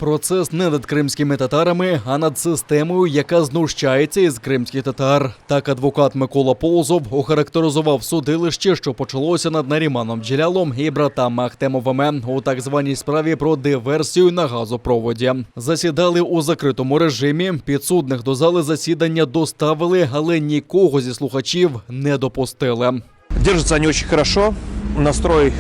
Процес не над кримськими татарами, а над системою, яка знущається із кримських татар. Так адвокат Микола Полозов охарактеризував судилище, що почалося над Наріманом Джелялом і братами Ахтемовими у так званій справі про диверсію на газопроводі. Засідали у закритому режимі, підсудних до зали засідання доставили, але нікого зі слухачів не допустили. Держатся они очень хорошо, настрой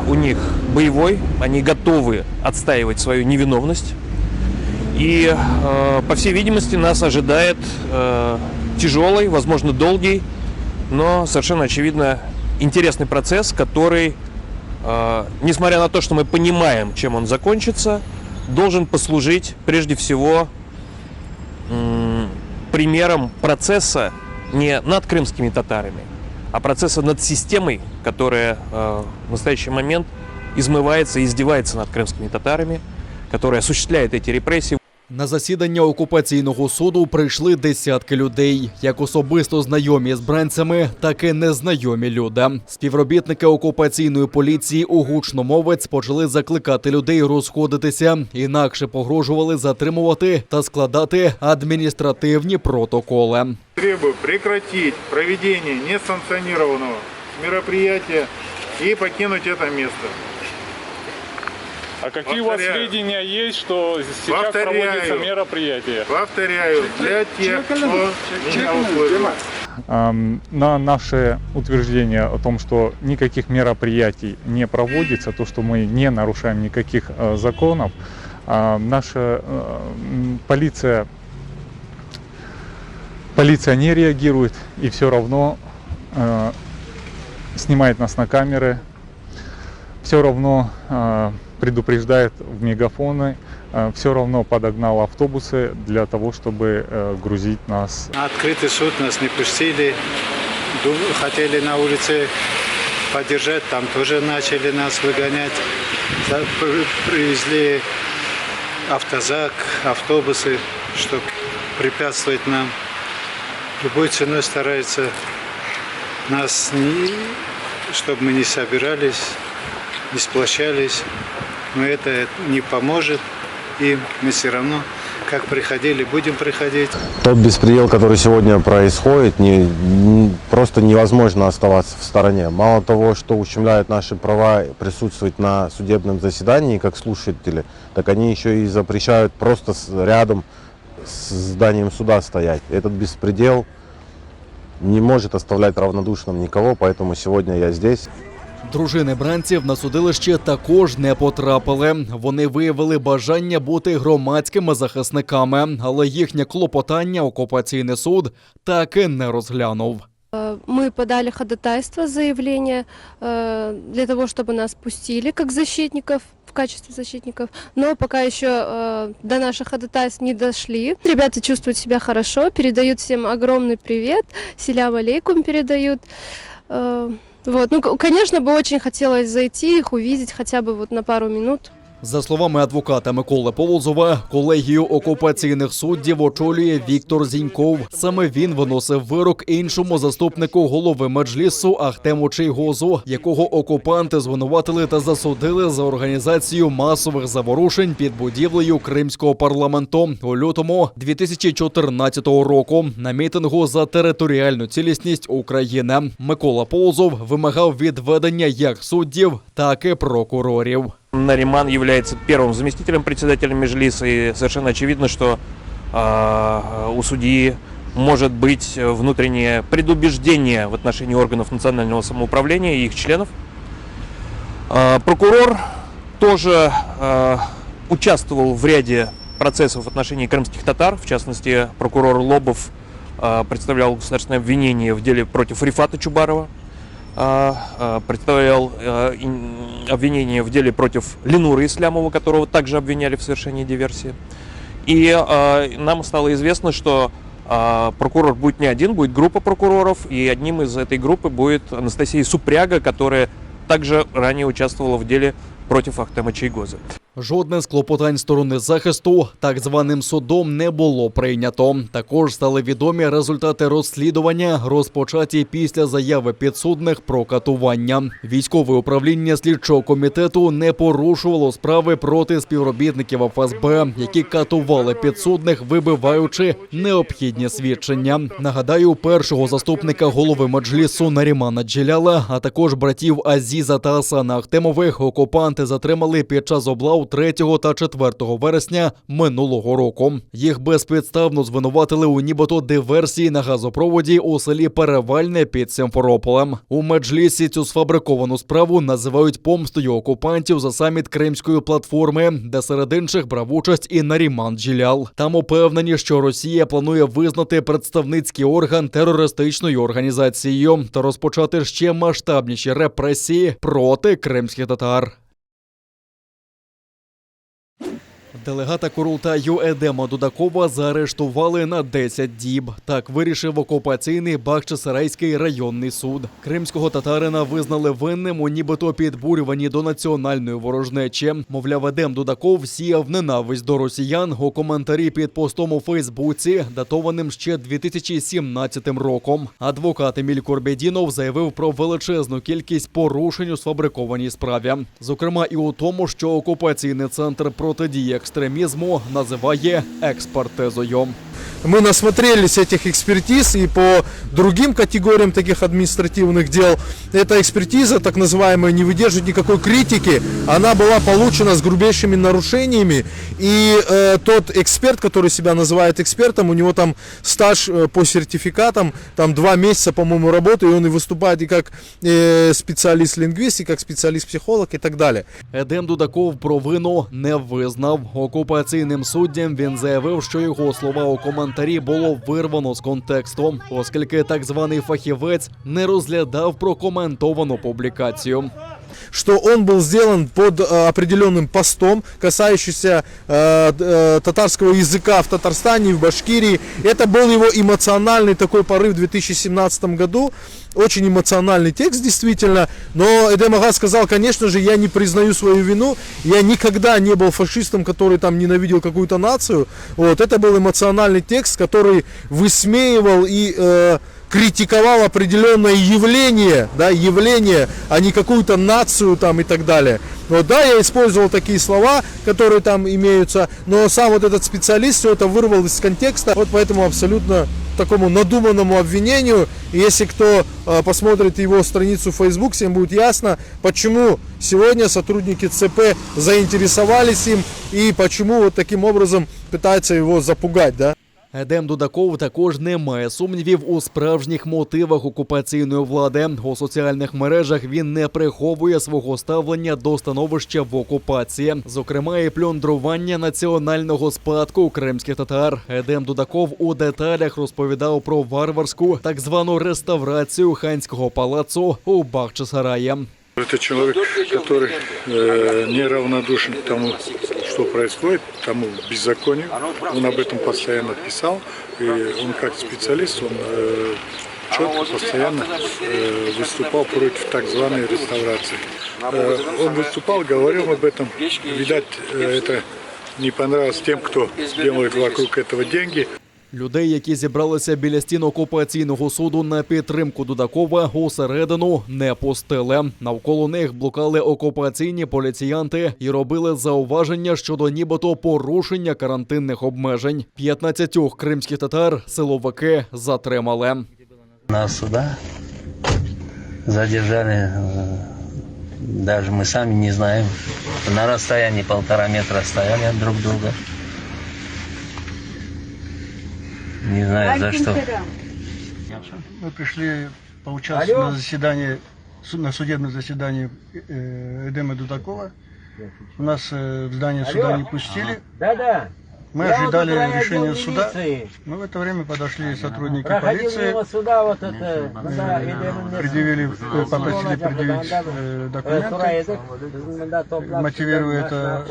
у них боевой, они готовы отстаивать свою невиновность. И, по всей видимости, нас ожидает тяжелый, возможно, долгий, но совершенно очевидно интересный процесс, который, несмотря на то, что мы понимаем, чем он закончится, должен послужить прежде всего примером процесса не над крымскими татарами, а процесса над системой, которая в настоящий момент измывается и издевается над крымскими татарами, которая осуществляет эти репрессии. На засідання окупаційного суду прийшли десятки людей, як особисто знайомі з бранцями, так і незнайомі люди. Співробітники окупаційної поліції у гучномовець почали закликати людей розходитися, інакше погрожували затримувати та складати адміністративні протоколи. Требую прекратить проведение несанкционированного мероприятия и покинуть это место. А какие у вас сведения есть, что сейчас проводится мероприятие? Повторяю, для тех, кто меня услышал. На наше утверждение о том, что никаких мероприятий не проводится, то, что мы не нарушаем никаких законов, наша полиция не реагирует и все равно снимает нас на камеры, все равно предупреждает в мегафоны, все равно подогнал автобусы для того, чтобы грузить нас. На открытый суд нас не пустили, хотели на улице поддержать, там тоже начали нас выгонять. Привезли автозак, автобусы, чтобы препятствовать нам. Любой ценой стараются нас, чтобы мы не собирались, не сплощались. Но это не поможет, и мы все равно, как приходили, будем приходить. Тот беспредел, который сегодня происходит, просто невозможно оставаться в стороне. Мало того, что ущемляют наши права присутствовать на судебном заседании как слушатели, так они еще и запрещают просто рядом с зданием суда стоять. Этот беспредел не может оставлять равнодушным никого, поэтому сегодня я здесь. Дружини бранців на судилище також не потрапили. Вони виявили бажання бути громадськими захисниками, але їхнє клопотання окупаційний суд так і не розглянув. Мы подали ходатайство, заявление для того, чтобы нас пустили как защитников, в качестве защитников, но пока еще до наших ходатайств не дошли. Ребята чувствуют себя хорошо, передают всем огромный привет, селям алейкум передают. Вот. Ну, конечно, бы очень хотелось зайти, их увидеть хотя бы вот на пару минут. За словами адвоката Миколи Полозова, колегію окупаційних суддів очолює Віктор Зіньков. Саме він виносив вирок іншому заступнику голови меджлісу Ахтему Чийгозу, якого окупанти звинуватили та засудили за організацію масових заворушень під будівлею Кримського парламенту у лютому 2014 року на мітингу за територіальну цілісність України. Микола Полозов вимагав відведення як суддів, так і прокурорів. Нариман является первым заместителем председателя Меджлиса, и совершенно очевидно, что у судьи может быть внутреннее предубеждение в отношении органов национального самоуправления и их членов. Прокурор тоже участвовал в ряде процессов в отношении крымских татар, в частности, прокурор Лобов представлял государственное обвинение в деле против Рифата Чубарова. Представлял обвинение в деле против Ленура Ислямова, которого также обвиняли в совершении диверсии. И нам стало известно, что прокурор будет не один, будет группа прокуроров, и одним из этой группы будет Анастасия Супряга, которая также ранее участвовала в деле против Ахтема Чийгоза. Жодне з клопотань сторони захисту так званим судом не було прийнято. Також стали відомі результати розслідування, розпочаті після заяви підсудних про катування. Військове управління слідчого комітету не порушувало справи проти співробітників ФСБ, які катували підсудних, вибиваючи необхідні свідчення. Нагадаю, першого заступника голови Меджлісу Нарімана Джеляла, а також братів Азіза та Асана Ахтемових окупанти затримали під час облав 3 та 4 вересня минулого року. Їх безпідставно звинуватили у нібито диверсії на газопроводі у селі Перевальне під Сімферополем. У Меджлісі цю сфабриковану справу називають помстою окупантів за саміт Кримської платформи, де серед інших брав участь і Наріман Джелял. Там упевнені, що Росія планує визнати представницький орган терористичною організацією та розпочати ще масштабніші репресії проти кримських татар. Делегата Курултаю Едема Дудакова заарештували на 10 діб. Так вирішив окупаційний Бахчисарайський районний суд. Кримського татарина визнали винним у нібито підбурюванні до національної ворожнечі. Мовляв, Едем Дудаков сіяв ненависть до росіян у коментарі під постом у Фейсбуці, датованим ще 2017 роком. Адвокат Еміль Курбєдінов заявив про величезну кількість порушень у сфабрикованій справі. Зокрема, і у тому, що окупаційний центр протидії екстремізму називає експертизою. Мы насмотрелись этих экспертиз и по другим категориям таких административных дел. Эта экспертиза, так называемая, не выдерживает никакой критики. Она была получена с грубейшими нарушениями. И тот эксперт, который себя называет экспертом, у него там стаж по сертификатам, там 2 месяца, по-моему, работы, и он и выступает и как специалист-лингвист, и как специалист-психолог, и так далее. Едем Дудаков провину не визнав. Окупаційним суддям він заявив, що його слова у коментарі було вирвано з контексту, оскільки так званий фахівець не розглядав прокоментовану публікацію. Что он был сделан под определенным постом, касающийся татарского языка в Татарстане и в Башкирии. Это был его эмоциональный такой порыв в 2017 году. Очень эмоциональный текст, действительно. Но Эдем Ага сказал, конечно же, я не признаю свою вину. Я никогда не был фашистом, который там ненавидел какую-то нацию. Вот, это был эмоциональный текст, который высмеивал и критиковал определенное явление, да, явление, а не какую-то нацию там и так далее. Вот, да, я использовал такие слова, которые там имеются, но сам вот этот специалист все это вырвал из контекста, вот поэтому абсолютно такому надуманному обвинению. И если кто посмотрит его страницу в Facebook, всем будет ясно, почему сегодня сотрудники ЦП заинтересовались им и почему вот таким образом пытаются его запугать, да. Едем Дудаков також не має сумнівів у справжніх мотивах окупаційної влади. У соціальних мережах він не приховує свого ставлення до становища в окупації. Зокрема, і плюндрування національного спадку кримських татар. Едем Дудаков у деталях розповідав про варварську так звану реставрацію ханського палацу у Бахчисараї. Это человек, который неравнодушен к тому, что происходит, тому беззаконию. Он об этом постоянно писал. И он как специалист, он четко, постоянно выступал против так званой реставрации. Он выступал, говорил об этом. Видать, это не понравилось тем, кто делает вокруг этого деньги. Людей, які зібралися біля стін окупаційного суду на підтримку Дудакова, усередину не пустили. Навколо них блукали окупаційні поліціянти і робили зауваження щодо нібито порушення карантинних обмежень. 15 кримських татар силовики затримали. Нас сюда задержали, даже мы сами не знаем. На расстоянии 1,5 метра стояли друг друга. Не знаю за что. Мы пришли поучаствовать на заседании, на судебном заседании Эдема Дудакова. У нас в здание суда не пустили. Мы ожидали решения суда. Но в это время подошли сотрудники полиции, попросили предъявить документы, мотивируя это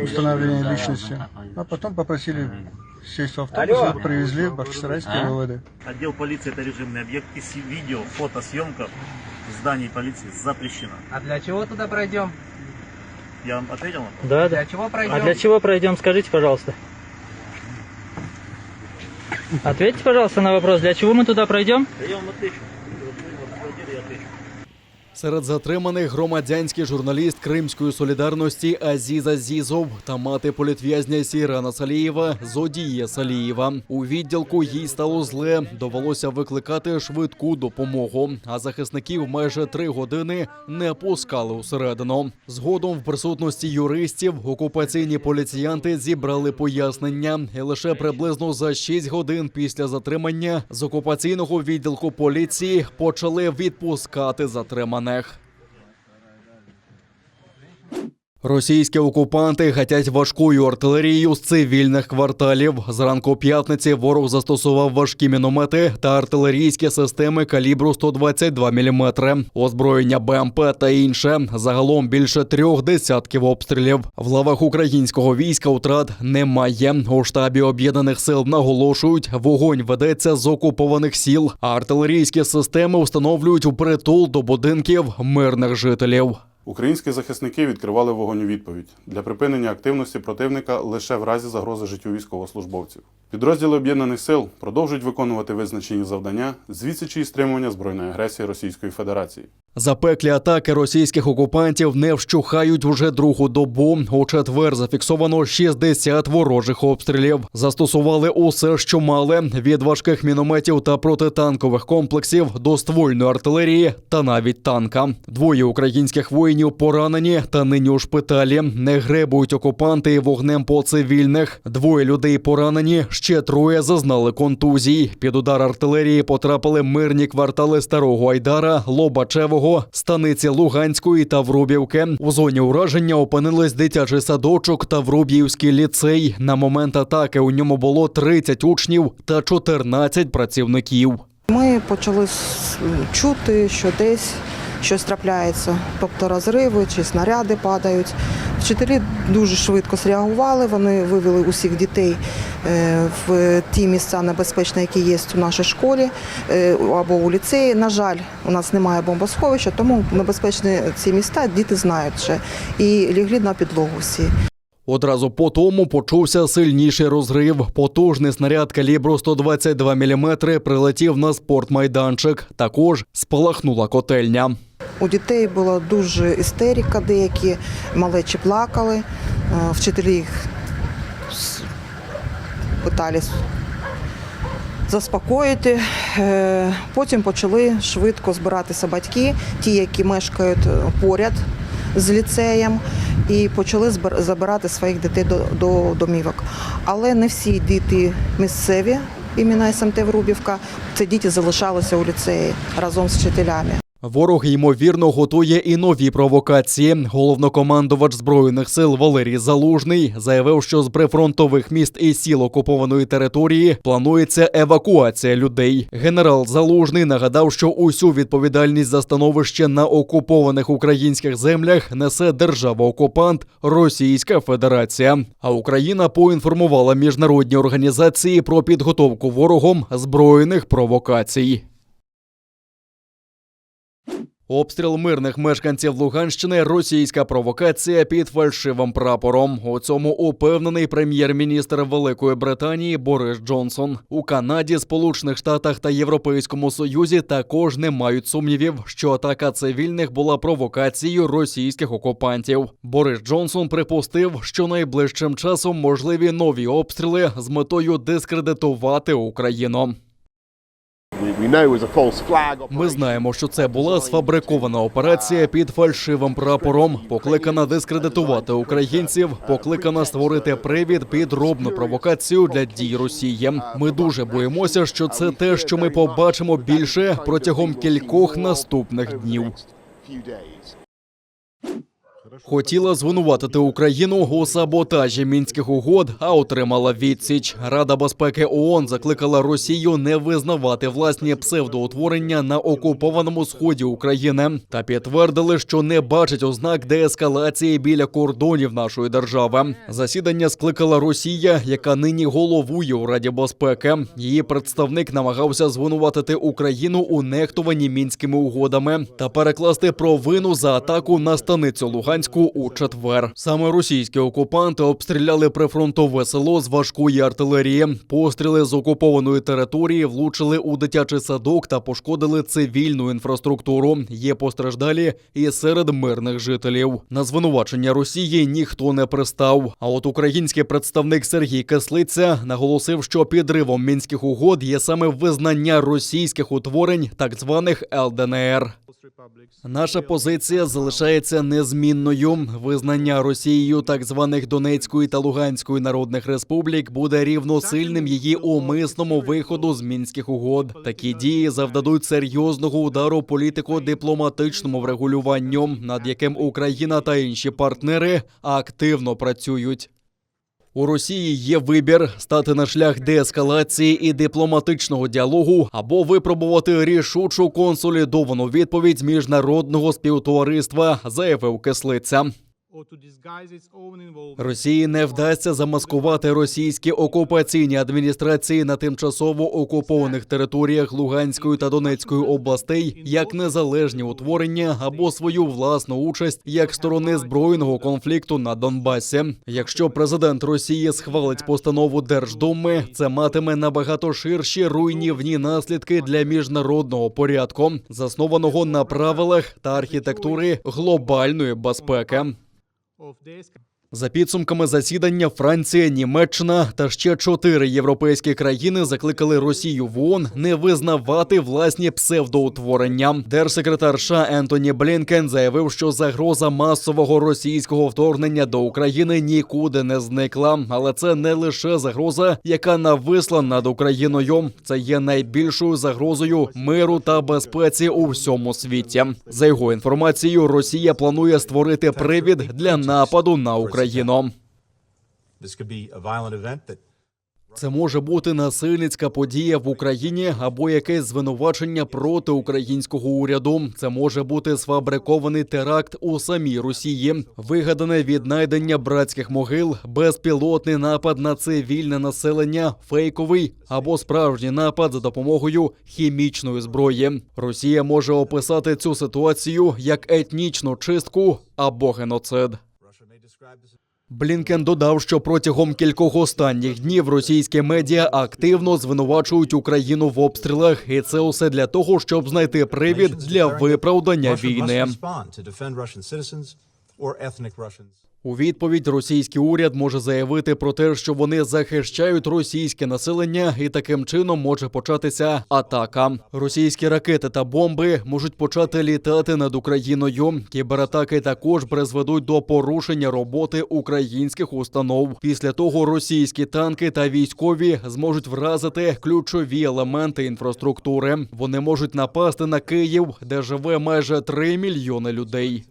установление личности. А потом попросили сесть в автобус и привезли в Бахчисарайский ОВД. Отдел полиции – это режимный объект. И видео, фотосъемка в здании полиции запрещена. А для чего туда пройдем? Я вам ответил? Да, да. А для чего пройдем, скажите, пожалуйста. Ответьте, пожалуйста, на вопрос, для чего мы туда пройдем? Я вам отвечу. Я отвечу. Серед затриманих громадянський журналіст Кримської солідарності Азіз Азізов та мати політв'язня Сірана Салієва Зодія Салієва. У відділку їй стало зле, довелося викликати швидку допомогу, а захисників майже 3 години не пускали усередину. Згодом в присутності юристів окупаційні поліціянти зібрали пояснення, і лише приблизно за 6 годин після затримання з окупаційного відділку поліції почали відпускати затриманих. Російські окупанти гатять важкою артилерією з цивільних кварталів. Зранку п'ятниці ворог застосував важкі міномети та артилерійські системи калібру 122 мм, озброєння БМП та інше. Загалом більше 3 десятків обстрілів. В лавах українського війська втрат немає. У штабі Об'єднаних сил наголошують, вогонь ведеться з окупованих сіл, а артилерійські системи встановлюють впритул до будинків мирних жителів. Українські захисники відкривали вогонь у відповідь для припинення активності противника лише в разі загрози життю військовослужбовців. Підрозділи Об'єднаних сил продовжують виконувати визначені завдання з відсічі і стримування збройної агресії Російської Федерації. Запеклі атаки російських окупантів не вщухають уже другу добу. У четвер зафіксовано 60 ворожих обстрілів. Застосували усе, що мали – від важких мінометів та протитанкових комплексів до ствольної артилерії та навіть танка. 2 українських воїнів поранені та нині у шпиталі. Не гребують окупанти і вогнем по цивільних. 2 людей поранені, ще 3 зазнали контузій. Під удар артилерії потрапили мирні квартали Старого Айдара, Лобачевого, станиці Луганської та Врубівки. У зоні ураження опинились дитячий садочок та Врубіївський ліцей. На момент атаки у ньому було 30 учнів та 14 працівників. Ми почали чути, що десь щось трапляється, тобто розриви чи снаряди падають. Вчителі дуже швидко зреагували, вони вивели усіх дітей в ті місця небезпечні, які є у нашій школі або у ліцеї. На жаль, у нас немає бомбосховища, тому небезпечні ці міста діти знають вже і лягли на підлогу всі. Одразу по тому почувся сильніший розрив. Потужний снаряд калібру 122 мм прилетів на спортмайданчик. Також спалахнула котельня. У дітей була дуже істерика, деякі малечі плакали, вчителі їх намагалися заспокоїти. Потім почали швидко збиратися батьки, ті, які мешкають поряд з ліцеєм, і почали забирати своїх дітей до домівок. Але не всі діти місцеві, імена СМТ Врубівка, ці діти залишалися у ліцеї разом з вчителями. Ворог, ймовірно, готує і нові провокації. Головнокомандувач Збройних сил Валерій Залужний заявив, що з прифронтових міст і сіл окупованої території планується евакуація людей. Генерал Залужний нагадав, що усю відповідальність за становище на окупованих українських землях несе держава-окупант Російська Федерація. А Україна поінформувала міжнародні організації про підготовку ворогом збройних провокацій. Обстріл мирних мешканців Луганщини – російська провокація під фальшивим прапором. У цьому упевнений прем'єр-міністр Великої Британії Борис Джонсон. У Канаді, Сполучених Штатах та Європейському Союзі також не мають сумнівів, що атака цивільних була провокацією російських окупантів. Борис Джонсон припустив, що найближчим часом можливі нові обстріли з метою дискредитувати Україну. Ми знаємо, що це була сфабрикована операція під фальшивим прапором, покликана дискредитувати українців, покликана створити привід під робну провокацію для дій Росії. Ми дуже боїмося, що це те, що ми побачимо більше протягом кількох наступних днів. Хотіла звинуватити Україну у саботажі Мінських угод, а отримала відсіч. Рада безпеки ООН закликала Росію не визнавати власні псевдоутворення на окупованому сході України та підтвердили, що не бачать ознак деескалації біля кордонів нашої держави. Засідання скликала Росія, яка нині головує у Раді безпеки. Її представник намагався звинуватити Україну у нехтуванні Мінськими угодами та перекласти провину за атаку на станицю Луганську Луганську у четвер. Саме російські окупанти обстріляли прифронтове село з важкої артилерії. Постріли з окупованої території влучили у дитячий садок та пошкодили цивільну інфраструктуру. Є постраждалі і серед мирних жителів. На звинувачення Росії ніхто не пристав. А от український представник Сергій Кислиця наголосив, що підривом Мінських угод є саме визнання російських утворень так званих ЛДНР. Наша позиція залишається незмінною. Визнання Росією так званих Донецької та Луганської народних республік буде рівносильним її умисному виходу з Мінських угод. Такі дії завдадуть серйозного удару політико-дипломатичному врегулюванню, над яким Україна та інші партнери активно працюють. У Росії є вибір – стати на шлях деескалації і дипломатичного діалогу або випробувати рішучу консолідовану відповідь міжнародного співтовариства, заявив Кислиця. Росії не вдасться замаскувати російські окупаційні адміністрації на тимчасово окупованих територіях Луганської та Донецької областей як незалежні утворення або свою власну участь як сторони збройного конфлікту на Донбасі. Якщо президент Росії схвалить постанову Держдуми, це матиме набагато ширші руйнівні наслідки для міжнародного порядку, заснованого на правилах та архітектури глобальної безпеки. За підсумками засідання Франція, Німеччина та ще 4 європейські країни закликали Росію в ООН не визнавати власні псевдоутворення. Держсекретар США Ентоні Блінкен заявив, що загроза масового російського вторгнення до України нікуди не зникла. Але це не лише загроза, яка нависла над Україною. Це є найбільшою загрозою миру та безпеці у всьому світі. За його інформацією, Росія планує створити привід для нападу на Україну. Це може бути насильницька подія в Україні або якесь звинувачення проти українського уряду. Це може бути сфабрикований теракт у самій Росії, вигадане віднайдення братських могил, безпілотний напад на цивільне населення, фейковий або справжній напад за допомогою хімічної зброї. Росія може описати цю ситуацію як етнічну чистку або геноцид. Блінкен додав, що протягом кількох останніх днів російські медіа активно звинувачують Україну в обстрілах, і це усе для того, щоб знайти привід для виправдання війни. У відповідь російський уряд може заявити про те, що вони захищають російське населення, і таким чином може початися атака. Російські ракети та бомби можуть почати літати над Україною. Кібератаки також призведуть до порушення роботи українських установ. Після того російські танки та військові зможуть вразити ключові елементи інфраструктури. Вони можуть напасти на Київ, де живе майже 3 мільйони людей.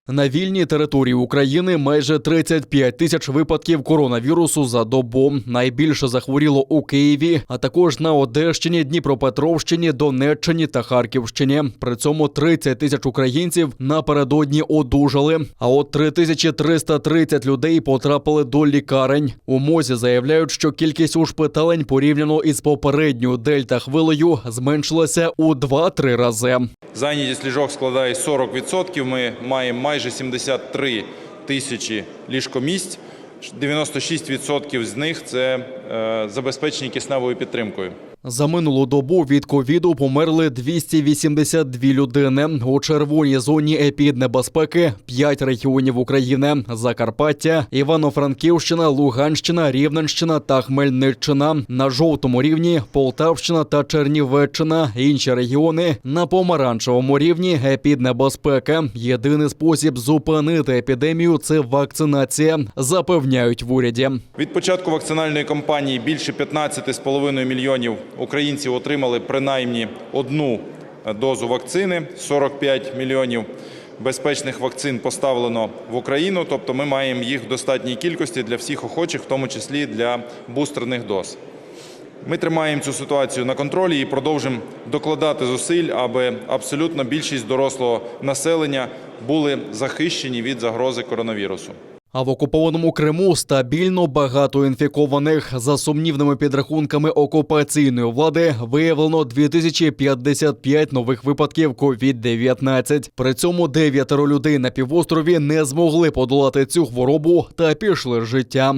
На вільній території України майже 35 тисяч випадків коронавірусу за добу. Найбільше захворіло у Києві, а також на Одещині, Дніпропетровщині, Донеччині та Харківщині. При цьому 30 тисяч українців напередодні одужали, а от 3330 людей потрапили до лікарень. У МОЗі заявляють, що кількість ушпиталень порівняно із попередньою дельта-хвилею зменшилася у 2-3 рази. Зайнятість ліжок складає 40%, ми маємо майже 73 тисячі ліжкомісць, 96% з них – це забезпечені кисневою підтримкою. За минулу добу від ковіду померли 282 людини. У червоній зоні епіднебезпеки 5 регіонів України – Закарпаття, Івано-Франківщина, Луганщина, Рівненщина та Хмельниччина. На жовтому рівні – Полтавщина та Чернівеччина. Інші регіони – на помаранчевому рівні епіднебезпеки. Єдиний спосіб зупинити епідемію – це вакцинація, запевняють в уряді. Від початку вакцинальної кампанії більше 15,5 мільйонів українців отримали принаймні одну дозу вакцини, 45 мільйонів безпечних вакцин поставлено в Україну, тобто ми маємо їх в достатній кількості для всіх охочих, в тому числі для бустерних доз. Ми тримаємо цю ситуацію на контролі і продовжимо докладати зусиль, аби абсолютно більшість дорослого населення були захищені від загрози коронавірусу. А в окупованому Криму стабільно багато інфікованих. За сумнівними підрахунками окупаційної влади виявлено 2055 нових випадків COVID-19. При цьому 9 людей на півострові не змогли подолати цю хворобу та пішли з життя.